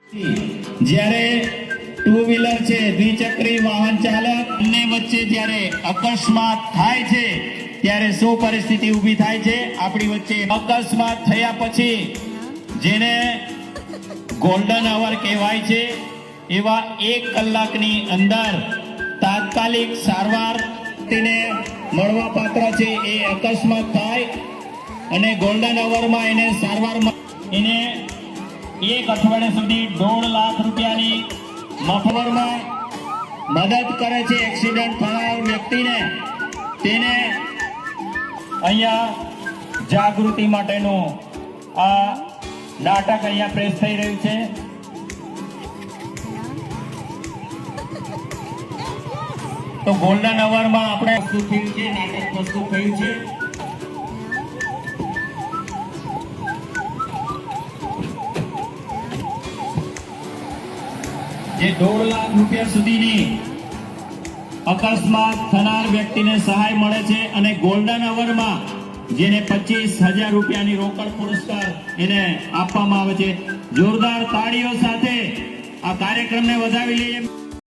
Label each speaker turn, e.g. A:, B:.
A: જ્યારે two wheeler છે, દ્વિચક્રી વાહન ચાલક બંને વચ્ચે જ્યારે અકસ્માત થાય છે ત્યારે શું પરિસ્થિતિ ઊભી થાય છે આપણી વચ્ચે? અકસ્માત થયા પછી જેને ગોલ્ડન અવર કહેવાય છે એવા 1 કલાકની અંદર તાત્કાલિક સારવાર તેને મળવા પાત્ર છે. એ અકસ્માત થાય અને ગોલ્ડન અવરમાં એને સારવાર એને 1 અઠવાડિયા સુધી 1.5 લાખ રૂપિયાની મફતમાં મદદ કરે છે. એક્સિડન્ટ થનાર વ્યક્તિને તેને અહીંયા જાગૃતિ માટેનું આ નાટક અહીંયા પ્રેસ થઈ રહ્યું છે. તો ગોલ્ડન અવરમાં આપણે પ્રસ્તુત થયું છે, નાટક પ્રસ્તુત થયું છે. જે 1.5 લાખ રૂપિયા સુધીની અકસ્માત થનાર વ્યક્તિને સહાય મળે છે અને ગોલ્ડન અવરમાં જેને 25,000 રૂપિયાની રોકડ પુરસ્કાર એને આપવામાં આવે છે. જોરદાર તાળીઓ સાથે આ કાર્યક્રમને વધાવી લઈએ.